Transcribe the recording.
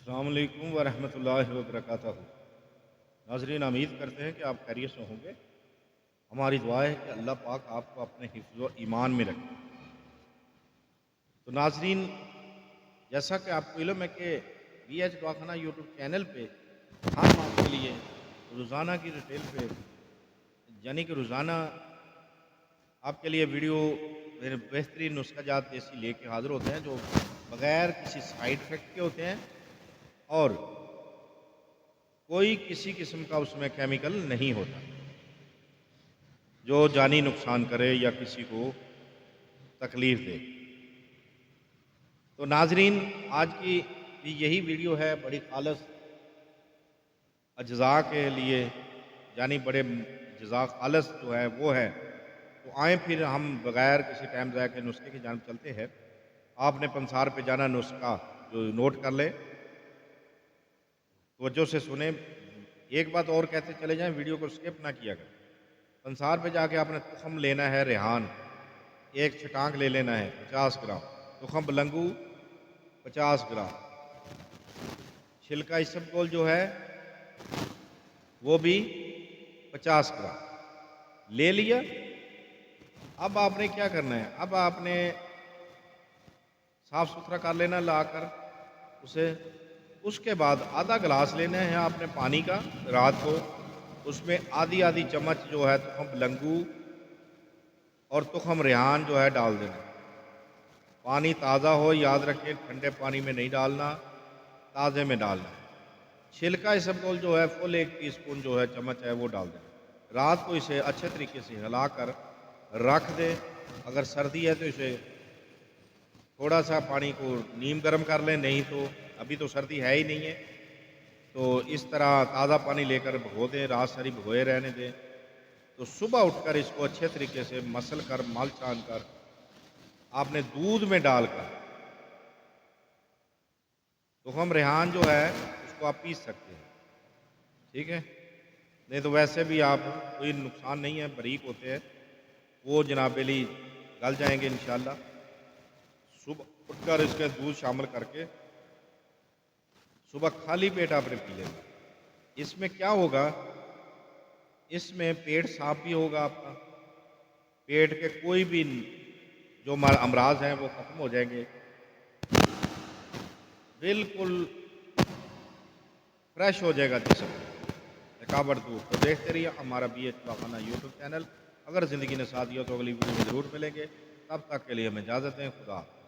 السلام علیکم ورحمۃ اللہ وبرکاتہ۔ ناظرین، امید کرتے ہیں کہ آپ خیریت سے ہوں گے۔ ہماری دعا ہے کہ اللہ پاک آپ کو اپنے حفظ و ایمان میں رکھے۔ تو ناظرین، جیسا کہ آپ کو علم ہے کہ بی ایچ دواخانہ یوٹیوب چینل پہ ہم آپ کے لیے روزانہ کی ڈیٹیل پہ یعنی کہ روزانہ آپ کے لیے ویڈیو بہترین نسخہ جات دیسی لے کے حاضر ہوتے ہیں، جو بغیر کسی سائیڈ افیکٹ کے ہوتے ہیں اور کوئی کسی قسم کا اس میں کیمیکل نہیں ہوتا جو جانی نقصان کرے یا کسی کو تکلیف دے۔ تو ناظرین، آج کی بھی یہی ویڈیو ہے بڑی خالص اجزاء کے لیے، یعنی بڑے اجزاء خالص جو ہے وہ ہے۔ تو آئیں پھر ہم بغیر کسی ٹائم ضائع کے نسخے کی جانب چلتے ہیں۔ آپ نے پنسار پہ جانا، نسخہ جو نوٹ کر لے، توجہ سے سنیں۔ ایک بات اور کہتے چلے جائیں، ویڈیو کو سکپ نہ کیا کریں۔ پنسار پہ جا کے آپ نے تخم لینا ہے ریحان، ایک چھٹانک لے لینا ہے 50 گرام، تخم بلنگو 50 گرام، چھلکا اسبگول جو ہے وہ بھی 50 گرام لے لیا۔ اب آپ نے کیا کرنا ہے؟ اب آپ نے صاف ستھرا کر لینا لا کر اسے۔ اس کے بعد آدھا گلاس لینا ہے آپ نے پانی کا رات کو، اس میں آدھی آدھی چمچ جو ہے تخم بلنگو اور تخم ریحان جو ہے ڈال دینا۔ پانی تازہ ہو، یاد رکھیں ٹھنڈے پانی میں نہیں ڈالنا، تازے میں ڈالنا۔ چھلکا اسبگول جو ہے فل 1 ٹی اسپون جو ہے چمچ ہے وہ ڈال دینا۔ رات کو اسے اچھے طریقے سے ہلا کر رکھ دیں۔ اگر سردی ہے تو اسے تھوڑا سا پانی کو نیم گرم کر لیں، نہیں تو ابھی تو سردی ہے ہی نہیں ہے، تو اس طرح تازہ پانی لے کر بھگو دیں، رات ساری بھگوئے رہنے دیں۔ تو صبح اٹھ کر اس کو اچھے طریقے سے مسل کر مل چھان کر آپ نے دودھ میں ڈال کر تخم ریحان جو ہے اس کو آپ پیس سکتے ہیں، ٹھیک ہے؟ نہیں تو ویسے بھی آپ کوئی نقصان نہیں ہے، باریک ہوتے ہیں وہ، جناب علی گل جائیں گے انشاءاللہ۔ صبح اٹھ کر اس کے دودھ شامل کر کے صبح خالی پیٹ آپ نے پی لینا۔ اس میں کیا ہوگا؟ اس میں پیٹ صاف بھی ہوگا آپ کا، پیٹ کے کوئی بھی جو امراض ہیں وہ ختم ہو جائیں گے، بالکل فریش ہو جائے گا جسم، تھکاوٹ دور۔ تو دیکھتے رہیے ہمارا بی ایچ دواخانہ یوٹیوب چینل۔ اگر زندگی نے ساتھ دیا تو اگلی ویڈیو میں ضرور ملیں گے، تب تک کے لیے ہمیں اجازت دیں۔ خدا حافظ۔